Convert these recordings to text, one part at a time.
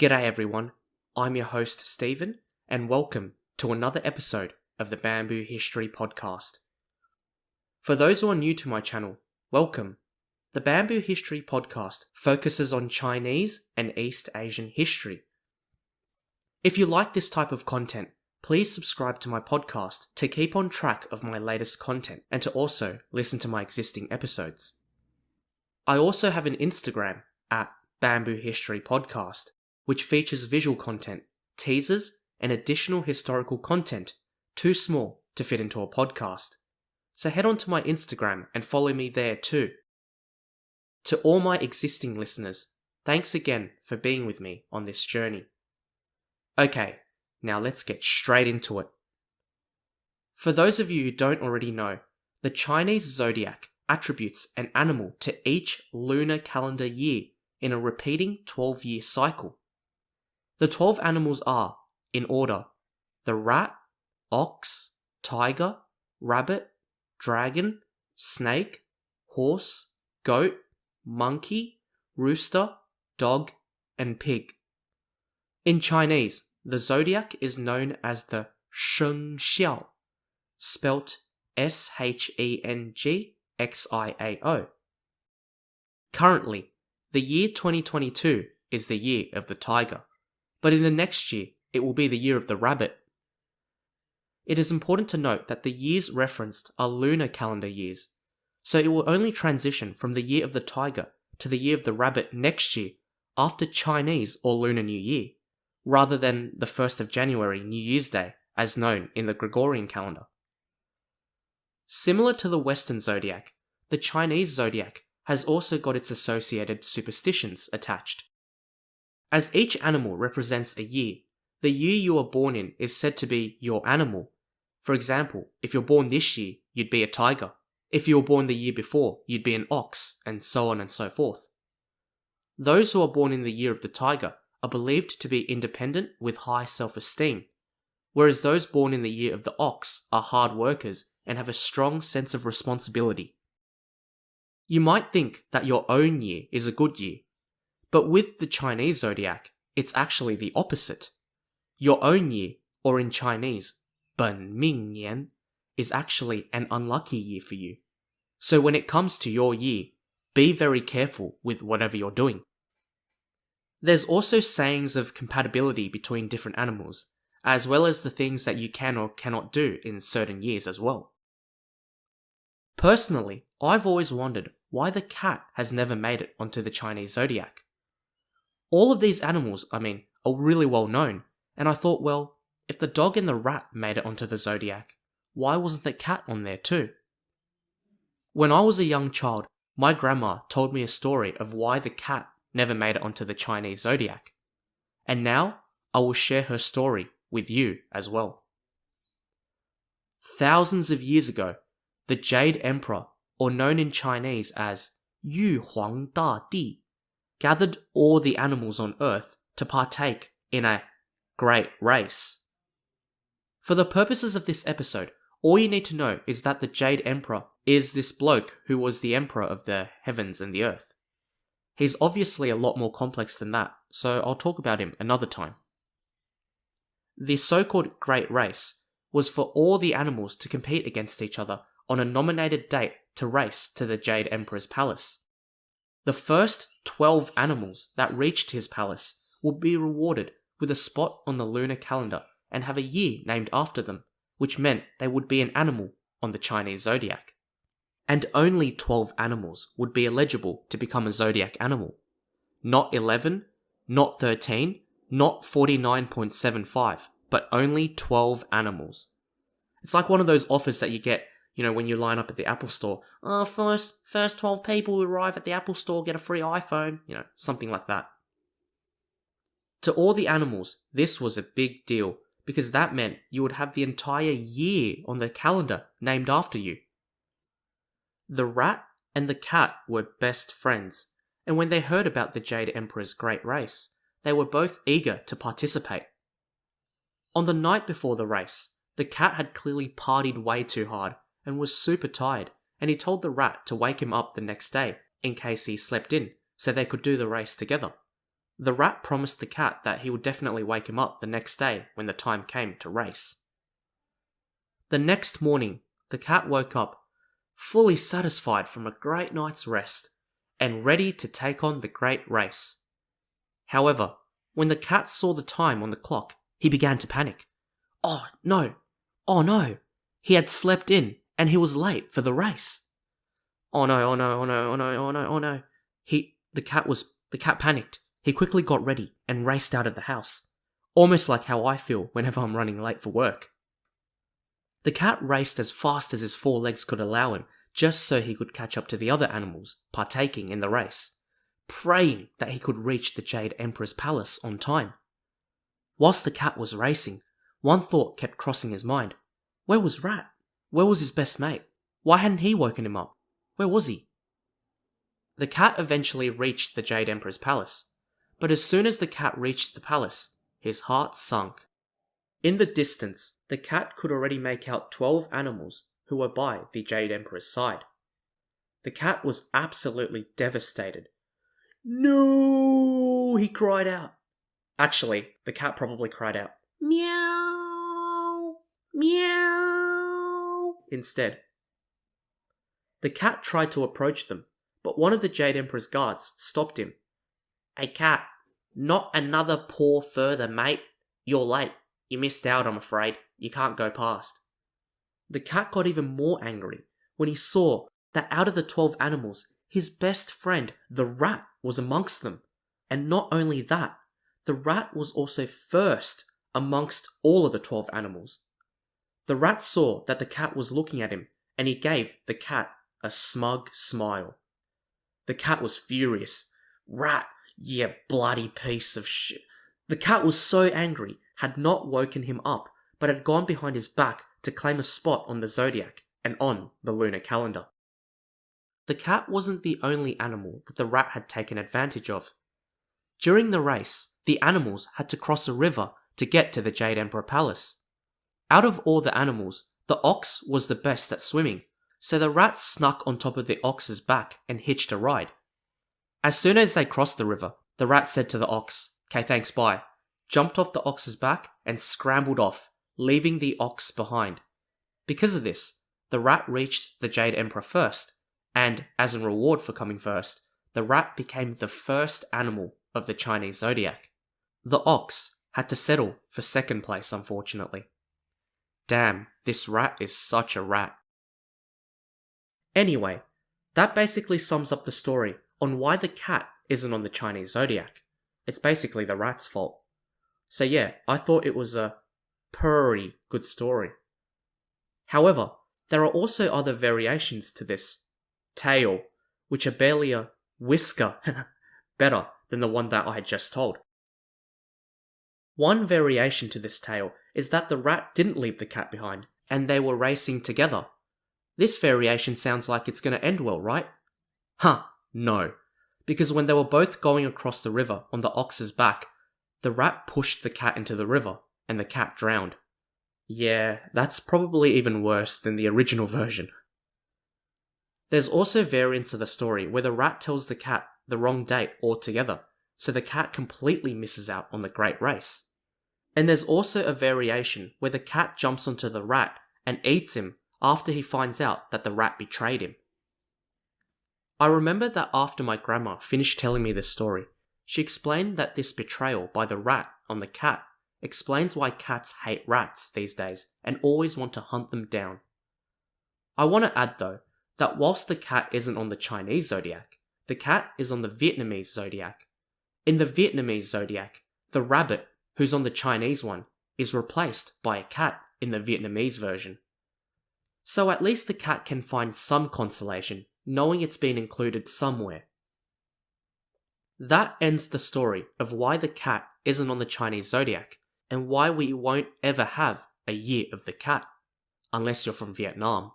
G'day everyone, I'm your host Stephen, and welcome to another episode of the Bamboo History Podcast. For those who are new to my channel, welcome. The Bamboo History Podcast focuses on Chinese and East Asian history. If you like this type of content, please subscribe to my podcast to keep on track of my latest content and to also listen to my existing episodes. I also have an Instagram at Bamboo History Podcast, which features visual content, teasers, and additional historical content too small to fit into a podcast. So head on to my Instagram and follow me there too. To all my existing listeners, thanks again for being with me on this journey. Okay, now let's get straight into it. For those of you who don't already know, the Chinese zodiac attributes an animal to each lunar calendar year in a repeating 12-year cycle. The 12 animals are, in order, the rat, ox, tiger, rabbit, dragon, snake, horse, goat, monkey, rooster, dog, and pig. In Chinese, the zodiac is known as the Sheng Xiao, spelt Shengxiao. Currently, the year 2022 is the year of the tiger, but in the next year, it will be the year of the rabbit. It is important to note that the years referenced are lunar calendar years, so it will only transition from the year of the tiger to the year of the rabbit next year after Chinese or Lunar New Year, rather than the 1st of January New Year's Day as known in the Gregorian calendar. Similar to the Western zodiac, the Chinese zodiac has also got its associated superstitions attached. As each animal represents a year, the year you are born in is said to be your animal. For example, if you're born this year, you'd be a tiger. If you were born the year before, you'd be an ox, and so on and so forth. Those who are born in the year of the tiger are believed to be independent with high self-esteem, whereas those born in the year of the ox are hard workers and have a strong sense of responsibility. You might think that your own year is a good year, but with the Chinese zodiac, it's actually the opposite. Your own year, or in Chinese, 本命年, is actually an unlucky year for you. So when it comes to your year, be very careful with whatever you're doing. There's also sayings of compatibility between different animals, as well as the things that you can or cannot do in certain years as well. Personally, I've always wondered why the cat has never made it onto the Chinese zodiac. All of these animals, are really well known, and I thought, well, if the dog and the rat made it onto the zodiac, why wasn't the cat on there too? When I was a young child, my grandma told me a story of why the cat never made it onto the Chinese zodiac, and now I will share her story with you as well. Thousands of years ago, the Jade Emperor, or known in Chinese as Yu Huang Da Di, gathered all the animals on Earth to partake in a great race. For the purposes of this episode, all you need to know is that the Jade Emperor is this bloke who was the emperor of the heavens and the earth. He's obviously a lot more complex than that, so I'll talk about him another time. The so-called Great Race was for all the animals to compete against each other on a nominated date to race to the Jade Emperor's palace. The first 12 animals that reached his palace would be rewarded with a spot on the lunar calendar and have a year named after them, which meant they would be an animal on the Chinese zodiac. And only 12 animals would be eligible to become a zodiac animal. Not 11, not 13, not 49.75, but only 12 animals. It's like one of those offers that you get, when you line up at the Apple store. Oh, first 12 people who arrive at the Apple store get a free iPhone, something like that. To all the animals, this was a big deal, because that meant you would have the entire year on the calendar named after you. The rat and the cat were best friends, and when they heard about the Jade Emperor's great race, they were both eager to participate. On the night before the race, the cat had clearly partied way too hard and was super tired, and he told the rat to wake him up the next day in case he slept in, so they could do the race together. the rat promised the cat that he would definitely wake him up the next day when the time came to race. The next morning, the cat woke up, fully satisfied from a great night's rest, and ready to take on the great race. However, when the cat saw the time on the clock, he began to panic. Oh no! Oh no! He had slept in, and he was late for the race. Oh no, oh no, oh no, oh no, oh no, oh no. The cat panicked. He quickly got ready and raced out of the house. Almost like how I feel whenever I'm running late for work. The cat raced as fast as his 4 legs could allow him, just so he could catch up to the other animals partaking in the race, praying that he could reach the Jade Emperor's palace on time. Whilst the cat was racing, one thought kept crossing his mind. Where was Rat? Where was his best mate? Why hadn't he woken him up? Where was he? The cat eventually reached the Jade Emperor's palace, but as soon as the cat reached the palace, his heart sunk. In the distance, the cat could already make out 12 animals who were by the Jade Emperor's side. The cat was absolutely devastated. No, he cried out. Actually, the cat probably cried out, meow, meow, instead. The cat tried to approach them, but one of the Jade Emperor's guards stopped him. Hey cat, not another paw further, mate. You're late. You missed out, I'm afraid. You can't go past. The cat got even more angry when he saw that out of the 12 animals, his best friend, the rat, was amongst them. And not only that, the rat was also first amongst all of the 12 animals. The rat saw that the cat was looking at him, and he gave the cat a smug smile. The cat was furious. Rat, you bloody piece of shit. The cat was so angry, had not woken him up, but had gone behind his back to claim a spot on the zodiac and on the lunar calendar. The cat wasn't the only animal that the rat had taken advantage of. During the race, the animals had to cross a river to get to the Jade Emperor Palace. Out of all the animals, the ox was the best at swimming, so the rat snuck on top of the ox's back and hitched a ride. As soon as they crossed the river, the rat said to the ox, "Okay, thanks, bye," jumped off the ox's back and scrambled off, leaving the ox behind. Because of this, the rat reached the Jade Emperor first, and as a reward for coming first, the rat became the first animal of the Chinese zodiac. The ox had to settle for second place, unfortunately. Damn, this rat is such a rat. Anyway, that basically sums up the story on why the cat isn't on the Chinese zodiac. It's basically the rat's fault. So yeah, I thought it was a pretty good story. However, there are also other variations to this tale, which are barely a whisker better than the one that I had just told. One variation to this tale is that the rat didn't leave the cat behind, and they were racing together. This variation sounds like it's going to end well, right? No. Because when they were both going across the river on the ox's back, the rat pushed the cat into the river, and the cat drowned. Yeah, that's probably even worse than the original version. There's also variants of the story where the rat tells the cat the wrong date altogether, so the cat completely misses out on the great race. And there's also a variation where the cat jumps onto the rat and eats him after he finds out that the rat betrayed him. I remember that after my grandma finished telling me this story, she explained that this betrayal by the rat on the cat explains why cats hate rats these days and always want to hunt them down. I want to add though, that whilst the cat isn't on the Chinese zodiac, the cat is on the Vietnamese zodiac. In the Vietnamese zodiac, the rabbit, who's on the Chinese one, is replaced by a cat in the Vietnamese version. So at least the cat can find some consolation, knowing it's been included somewhere. That ends the story of why the cat isn't on the Chinese zodiac, and why we won't ever have a year of the cat, unless you're from Vietnam.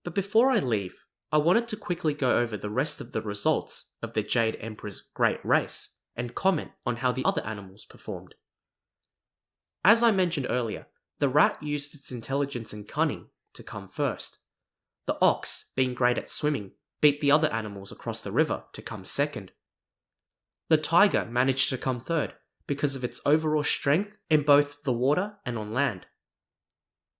But before I leave, I wanted to quickly go over the rest of the results of the Jade Emperor's great race, and comment on how the other animals performed. As I mentioned earlier, the rat used its intelligence and cunning to come first. The ox, being great at swimming, beat the other animals across the river to come second. The tiger managed to come third because of its overall strength in both the water and on land.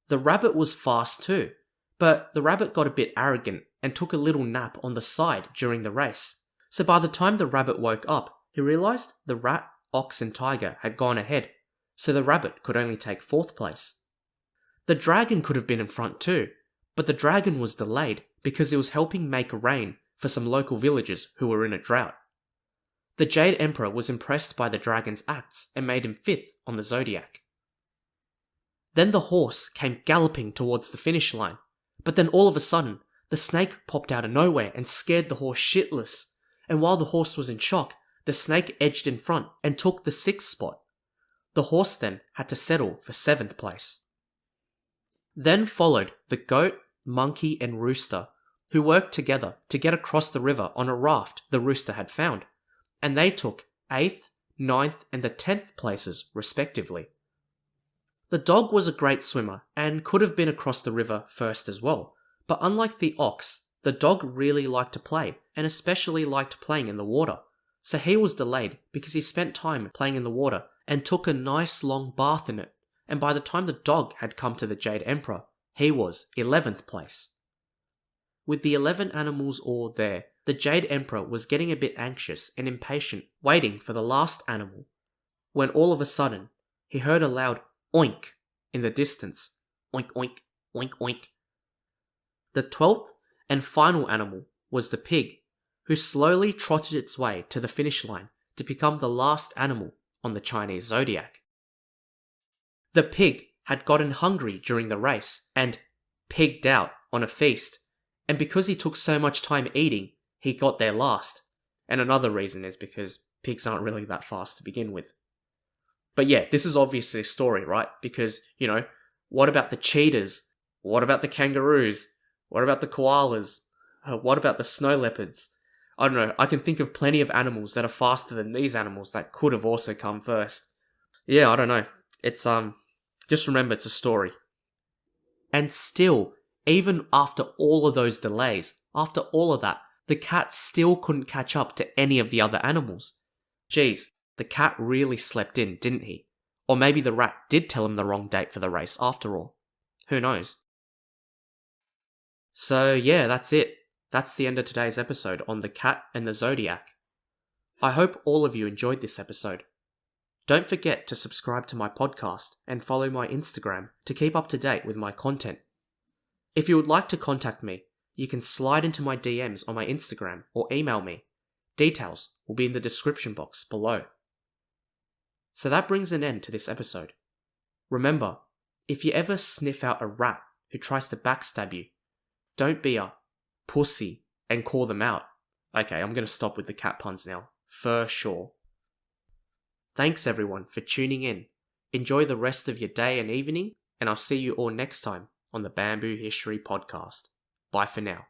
The rabbit was fast too, but the rabbit got a bit arrogant and took a little nap on the side during the race. So by the time the rabbit woke up, he realized the rat, ox and tiger had gone ahead, so the rabbit could only take 4th place. The dragon could have been in front too, but the dragon was delayed because it was helping make rain for some local villagers who were in a drought. The Jade Emperor was impressed by the dragon's acts and made him 5th on the zodiac. Then the horse came galloping towards the finish line, but then all of a sudden, the snake popped out of nowhere and scared the horse shitless, and while the horse was in shock, the snake edged in front and took the 6th spot. The horse then had to settle for 7th place. Then followed the goat, monkey and rooster, who worked together to get across the river on a raft the rooster had found, and they took 8th, 9th and the 10th places respectively. The dog was a great swimmer and could have been across the river first as well, but unlike the ox, the dog really liked to play and especially liked playing in the water, so he was delayed because he spent time playing in the water and took a nice long bath in it, and by the time the dog had come to the Jade Emperor, he was 11th place. With the 11 animals all there, the Jade Emperor was getting a bit anxious and impatient, waiting for the last animal, when all of a sudden, he heard a loud oink in the distance. Oink, oink, oink, oink. The 12th and final animal was the pig, who slowly trotted its way to the finish line to become the last animal on the Chinese zodiac. The pig had gotten hungry during the race and pigged out on a feast, and because he took so much time eating, he got there last. And another reason is because pigs aren't really that fast to begin with. But yeah, this is obviously a story, right? Because, what about the cheetahs? What about the kangaroos? What about the koalas? What about the snow leopards? I don't know, I can think of plenty of animals that are faster than these animals that could have also come first. Yeah, I don't know. It's, just remember it's a story. And still, even after all of those delays, after all of that, the cat still couldn't catch up to any of the other animals. Geez, the cat really slept in, didn't he? Or maybe the rat did tell him the wrong date for the race after all. Who knows? So yeah, that's it. That's the end of today's episode on the cat and the zodiac. I hope all of you enjoyed this episode. Don't forget to subscribe to my podcast and follow my Instagram to keep up to date with my content. If you would like to contact me, you can slide into my DMs on my Instagram or email me. Details will be in the description box below. So that brings an end to this episode. Remember, if you ever sniff out a rat who tries to backstab you, don't be a pussy and call them out. Okay, I'm going to stop with the cat puns now, for sure. Thanks everyone for tuning in. Enjoy the rest of your day and evening, and I'll see you all next time on the Bamboo History Podcast. Bye for now.